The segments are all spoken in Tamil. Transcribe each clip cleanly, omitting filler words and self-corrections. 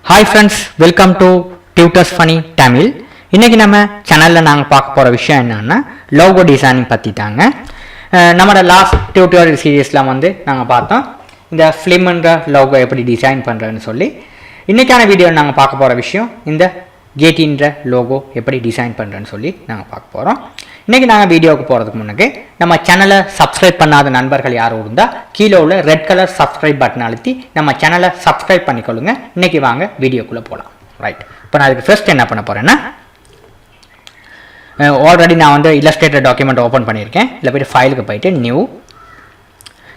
Hi friends, welcome to Tutors Funny Tamil. இன்னைக்கு நம்ம சேனல்ல நாங்க பார்க்க போற விஷயம் என்னன்னா logo designing பத்தி தாங்க. நம்மளோட லாஸ்ட் டியூட்டோரியல் சீரிஸ்ல வந்து நாங்க பார்த்தோம் இந்த ஃபிலிம்ன்ற logo எப்படி டிசைன் பண்றதுன்னு சொல்லி. இன்னைக்கான வீடியோ நாங்க பார்க்க போற விஷயம் இந்த கேட்டின்ற logo எப்படி டிசைன் பண்றதுன்னு சொல்லி நாங்க பார்க்க போறோம். இன்னைக்கு நாங்க வீடியோக்கு போறதுக்கு முன்னாடி நம்ம சேனலை சப்ஸ்கிரைப் பண்ணாத நண்பர்கள் யாரும் இருந்தா கீழே உள்ள ரெட் கலர் சப்ஸ்கிரைப் பட்டன் அழுத்தி நம்ம சேனலை சப்ஸ்கிரைப் பண்ணிக்கொள்ளுங்க. இன்னைக்கு வாங்க வீடியோக்குள்ள போலாம். ரைட், இப்போ நான் அதுக்கு ஃபர்ஸ்ட் என்ன பண்ண போறேன்னா ஆல்ரெடி நான் வந்து illustrator டாக்குமெண்ட் ஓப்பன் பண்ணியிருக்கேன். இதில் போய்ட்டு ஃபைலுக்கு போயிட்டு நியூ,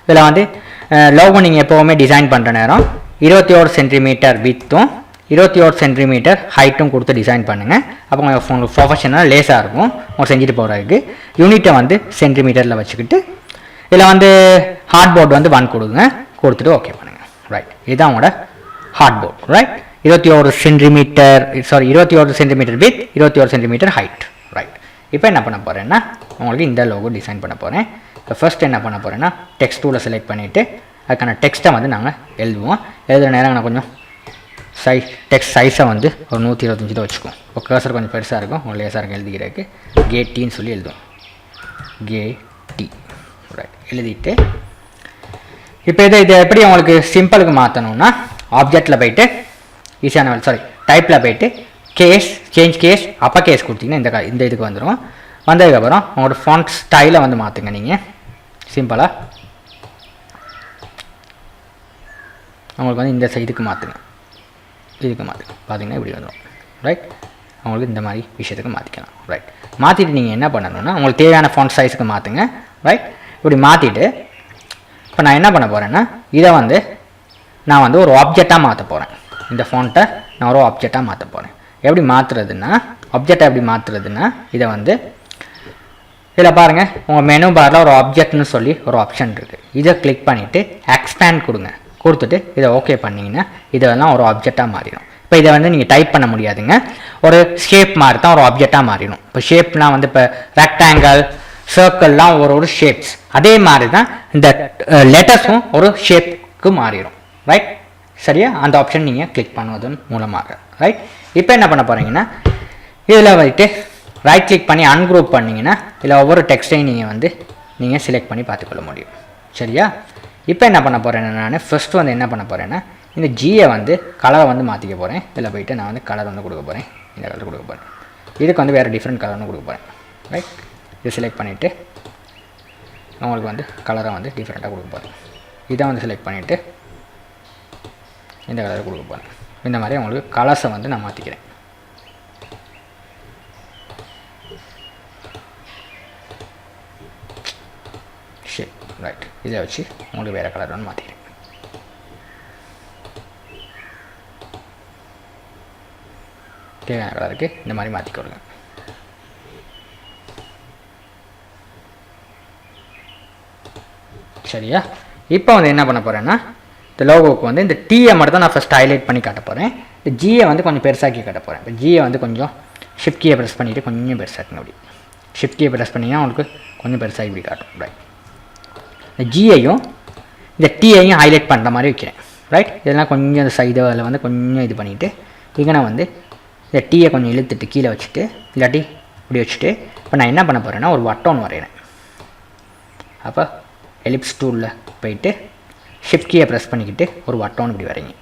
இதில் வந்து லோகோ நீங்கள் எப்போவுமே டிசைன் பண்ணுற நேரம் 21 சென்டிமீட்டர் வித்தும் 21 சென்டிமீட்டர் ஹைட்டும் கொடுத்து டிசைன் பண்ணுங்கள். அப்போ உங்களுக்கு ப்ரொஃபஷனல் லேஸாக இருக்கும் உங்களுக்கு செஞ்சுட்டு போகிறதுக்கு. யூனிட்டை வந்து சென்டிமீட்டரில் வச்சுக்கிட்டு இதில் வந்து ஹார்ட் போர்டு வந்து 1 கொடுங்க, கொடுத்துட்டு ஓகே பண்ணுங்கள். ரைட், இதுதான் உங்களோட hard board. Right, 21 centimetre with 21 centimetre height. Right, இப்போ என்ன பண்ண போகிறேன்னா உங்களுக்கு இந்த லோகோ டிசைன் பண்ண போகிறேன். இப்போ ஃபர்ஸ்ட் என்ன பண்ண போகிறேன்னா டெக்ஸ்ட் டூலை செலக்ட் பண்ணிவிட்டு அதுக்கான டெக்ஸ்ட்டை வந்து நாங்கள் எழுதுவோம். எழுதுகிற நேரம் நான் கொஞ்சம் டெக்ஸ்ட் சைஸை வந்து ஒரு 125 தான் வச்சுக்கோம். இப்போ கர்சர் கொஞ்சம் பெருசாக இருக்கும், உங்களுக்கு லேசாக இருக்கும் எழுதிக்கிறதுக்கு. கேட்டின்னு சொல்லி எழுதுவோம், கேடி. ரைட், எழுதிட்டு இப்போ இதை எப்படி உங்களுக்கு சிம்பிளுக்கு மாற்றணும்னா ஆப்ஜெக்டில் போய்ட்டு ஈஸியான டைப்பில் போய்ட்டு சேஞ்ச் கேஸ் அப்பர் கேஸ் கொடுத்தீங்கன்னா இந்த இதுக்கு வந்துடும். வந்ததுக்கப்புறம் உங்களோட ஃபாண்ட் ஸ்டைலை வந்து மாற்றுங்க. நீங்கள் சிம்பிளாக உங்களுக்கு வந்து இந்த சைடுக்கு மாற்றுங்க, இதுக்கு மாற்றுங்க. பார்த்தீங்கன்னா இப்படி வந்துடும். ரைட், உங்களுக்கு இந்த மாதிரி விஷயத்துக்கு மாற்றிக்கலாம். ரைட், மாற்றிட்டு நீங்கள் என்ன பண்ணணும்னா உங்களுக்கு தேவையான ஃபாண்ட் சைஸுக்கு மாற்றுங்க. ரைட், இப்படி மாற்றிட்டு இப்போ நான் என்ன பண்ண போகிறேன்னா இதை வந்து நான் வந்து ஒரு ஆப்ஜெக்டாக மாற்ற போகிறேன். இந்த ஃபாண்ட்டை நான் ஒரு ஆப்ஜெக்டாக மாற்ற போகிறேன். எப்படி மாற்றுறதுன்னா ஆப்ஜெக்டை எப்படி மாற்றுறதுன்னா இதை வந்து இதில் பாருங்கள், உங்கள் மெனு பாரில் ஒரு ஆப்ஜெக்ட்னு சொல்லி ஒரு ஆப்ஷன் இருக்குது. இதை கிளிக் பண்ணிவிட்டு எக்ஸ்பேண்ட் கொடுங்க. கொடுத்துட்டு இதை ஓகே பண்ணிங்கன்னா இதெல்லாம் ஒரு ஆப்ஜெக்டாக மாறிடும். இப்போ இதை வந்து நீங்கள் டைப் பண்ண முடியாதுங்க, ஒரு ஷேப் மாதிரி தான் ஒரு ஆப்ஜெக்டாக மாறிடும். இப்போ ஷேப்லாம் வந்து இப்போ ரெக்டாங்கிள் சர்க்கிள்லாம் ஒரு ஷேப்ஸ், அதே மாதிரி தான் இந்த லெட்டர்ஸும் ஒரு ஷேப்புக்கு மாறிடும். ரைட், சரியா? அந்த ஆப்ஷன் நீங்கள் கிளிக் பண்ணுவதன் மூலமாக. ரைட், இப்போ என்ன பண்ண போகிறீங்கன்னா இதில் வந்துட்டு ரைட் கிளிக் பண்ணி அன்குரூப் பண்ணிங்கன்னா இதில் ஒவ்வொரு டெக்ஸ்டையும் நீங்கள் செலக்ட் பண்ணி பார்த்துக்கொள்ள முடியும். சரியா? இப்போ என்ன பண்ண போகிறேன்னா நான் ஃபஸ்ட்டு வந்து என்ன பண்ண போகிறேன்னா இந்த ஜியை வந்து கலரை வந்து மாற்றிக்க போகிறேன். இதில் போய்ட்டு நான் வந்து கலர் வந்து கொடுக்க போகிறேன், இந்த கலர் கொடுக்க போகிறேன். இதுக்கு வந்து வேறு டிஃப்ரெண்ட் கலர்னு கொடுக்க போகிறேன். ரைட், இதை செலக்ட் பண்ணிவிட்டு உங்களுக்கு வந்து கலரை வந்து டிஃப்ரெண்ட்டாக கொடுக்க போகிறேன். இதை வந்து செலக்ட் பண்ணிவிட்டு இந்த கலரை கொடுக்க போகிறேன். இந்த மாதிரி உங்களுக்கு கலர்ஸை வந்து நான் மாற்றிக்கிறேன். சரி, ரைட், இதை வச்சு உங்களுக்கு வேறு கலர் வந்து மாற்றிக்கிறேன். தேவையான கலருக்கு இந்த மாதிரி மாற்றிக்கொள்ளுங்க. சரியா? இப்போ வந்து என்ன பண்ண போகிறேன்னா இந்த லோகோவுக்கு வந்து இந்த டீயை மட்டும் தான் நான் ஃபஸ்ட் ஹைலைட் பண்ணி காட்ட போகிறேன். இந்த ஜியை வந்து கொஞ்சம் பெருசாக்கி காட்ட போகிறேன். இப்போ ஜியை வந்து கொஞ்சம் ஷிஃப்ட் கீயை ப்ரெஸ் பண்ணிவிட்டு கொஞ்சம் பெருசாக்குங்க. அப்படி ஷிஃப்ட் கீயை ப்ரெஸ் பண்ணிங்கன்னா உங்களுக்கு கொஞ்சம் பெருசாக இப்படி காட்டும். ரைட், இந்த ஜியையும் இந்த டீயையும் ஹைலைட் பண்ணுற மாதிரி வைக்கிறேன். ரைட், இதெல்லாம் கொஞ்சம் இந்த சைடு அதில் வந்து கொஞ்சம் இது பண்ணிவிட்டு இங்கே வந்து இந்த டீயை கொஞ்சம் இழுத்துட்டு கீழே வச்சுட்டு இல்லாட்டி இப்படி வச்சுட்டு இப்போ நான் என்ன பண்ண போகிறேன்னா ஒரு வட்டம் வரைகிறேன். அப்போ எலிப்ஸ் டூலில் போயிட்டு ஷிஃப்ட் கீயை ப்ரெஸ் பண்ணிக்கிட்டு ஒரு வட்டம் இப்படி வரைங்க,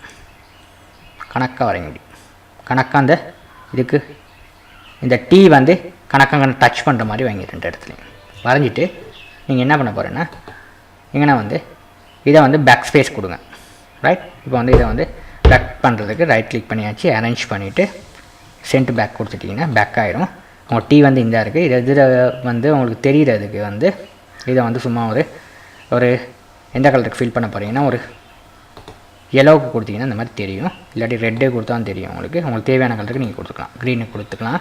கணக்காக வரைங்க. இப்படி கணக்காக அந்த இதுக்கு இந்த டீ வந்து கணக்காக டச் பண்ணுற மாதிரி வைங்க. 2 இடத்துலையும் வரைஞ்சிட்டு நீங்கள் என்ன பண்ண போகிறேன்னா இங்கே வந்து இதை வந்து பேக் ஸ்பேஸ் கொடுங்க. ரைட், இப்போ வந்து இதை வந்து பேக் பண்ணுறதுக்கு ரைட் கிளிக் பண்ணியாச்சு, அரேஞ்ச் பண்ணிவிட்டு சென்ட் பேக் கொடுத்துட்டிங்கன்னா பேக் ஆகிடும். உங்கள் டீ வந்து இந்த இருக்குது. இதில் வந்து உங்களுக்கு தெரிகிறதுக்கு வந்து இதை வந்து சும்மா ஒரு எந்த கலருக்கு ஃபில் பண்ண போகிறீங்கன்னா ஒரு எல்லோவுக்கு கொடுத்தீங்கன்னா இந்த மாதிரி தெரியும், இல்லாட்டி ரெட்டே கொடுத்தா தெரியும். உங்களுக்கு தேவையான கலருக்கு நீங்கள் கொடுத்துக்கலாம், க்ரீனுக்கு கொடுத்துக்கலாம்.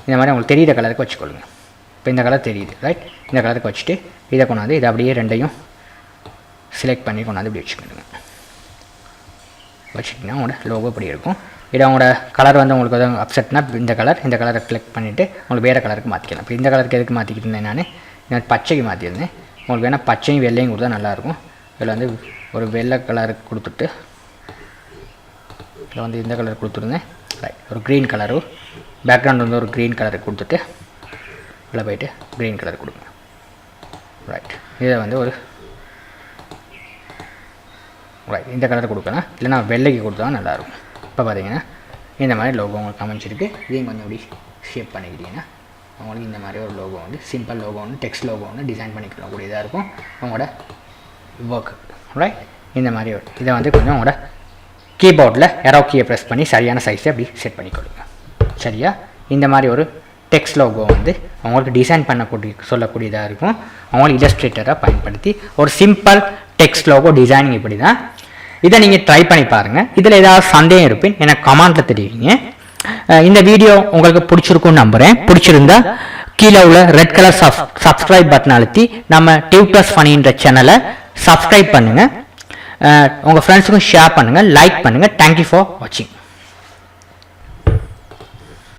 இந்த மாதிரி உங்களுக்கு தெரிகிற கலருக்கு வச்சுக்கொள்ளுங்க. இப்போ இந்த கலர் தெரியுது. ரைட், இந்த கலருக்கு வச்சுட்டு இதை கொண்டாந்து இதை அப்படியே ரெண்டையும் செலக்ட் பண்ணி கொண்டாந்து இப்படி வச்சுக்கணுங்க. வச்சுட்டிங்கன்னா உங்களோட லோகோ இப்படி இருக்கும். இதை உங்களோட கலர் வந்து உங்களுக்கு எதாவது அப்செட்னா இந்த கலரை கிளிக் பண்ணிவிட்டு உங்களுக்கு வேறு கலருக்கு மாற்றிக்கலாம். இப்போ இந்த கலருக்கு எதுக்கு மாற்றிக்கிட்டு இருந்தேன் நான் பச்சைக்கு மாற்றிருந்தேன். உங்களுக்கு வேணால் பச்சையும் வெள்ளையும் கொடுத்தா நல்லாயிருக்கும். இதில் வந்து ஒரு வெள்ளை கலருக்கு கொடுத்துட்டு இதில் வந்து இந்த கலர் கொடுத்துருந்தேன். ரைட், ஒரு க்ரீன் கலரு பேக்ரவுண்ட் வந்து ஒரு க்ரீன் கலர் கொடுத்துட்டு உள்ளே போயிட்டு க்ரீன் கலர் கொடுங்க. ரைட், இதை வந்து ஒரு ரைட் இந்த கலர் கொடுக்கலாம், இல்லைனா வெள்ளைக்கு கொடுத்தா நல்லாயிருக்கும். இப்போ பார்த்தீங்கன்னா இந்த மாதிரி லோகோ உங்களுக்கு அமைச்சிருக்கு. இதையும் கொஞ்சம் இப்படி ஷேப் பண்ணிக்கிட்டீங்கன்னா உங்களுக்கு இந்த மாதிரி ஒரு லோகோ வந்து சிம்பிள் லோகோ ஒன்று டெக்ஸ்ட் லோகோ ஒன்று டிசைன் பண்ணிக்கக்கூடியதாக இருக்கும் உங்களோட ஒர்க். ரைட், இந்த மாதிரி இதை வந்து கொஞ்சம் உங்களோட கீபோர்டில் எரோ கீயை ப்ரெஸ் பண்ணி சரியான சைஸை அப்படி செட் பண்ணிக்கொள்ளுங்க. சரியா, இந்த மாதிரி ஒரு டெக்ஸ்ட் லோகோ வந்து உங்களுக்கு டிசைன் சொல்லக்கூடியதாக இருக்கும். அவங்களுக்கு இல்லஸ்ட்ரேட்டரை பயன்படுத்தி ஒரு சிம்பிள் டெக்ஸ்ட் லோகோ டிசைனிங் இப்படி தான். இதை நீங்கள் ட்ரை பண்ணி பாருங்கள். இதில் ஏதாவது சந்தேகம் இருப்பேன் எனக்கு கமெண்ட்டில் தெரிவிங்க. இந்த வீடியோ உங்களுக்கு பிடிச்சிருக்குன்னு நம்புகிறேன். பிடிச்சிருந்தா கீழே உள்ள ரெட் கலர் சப்ஸ்கிரைப் பட்டன் அழுத்தி நம்ம டியூட்டர்ஸ் ஃபனின்ற சேனலை சப்ஸ்கிரைப் பண்ணுங்கள். உங்கள் ஃப்ரெண்ட்ஸுக்கும் ஷேர் பண்ணுங்கள், லைக் பண்ணுங்கள். தேங்க்யூ ஃபார் வாட்சிங்.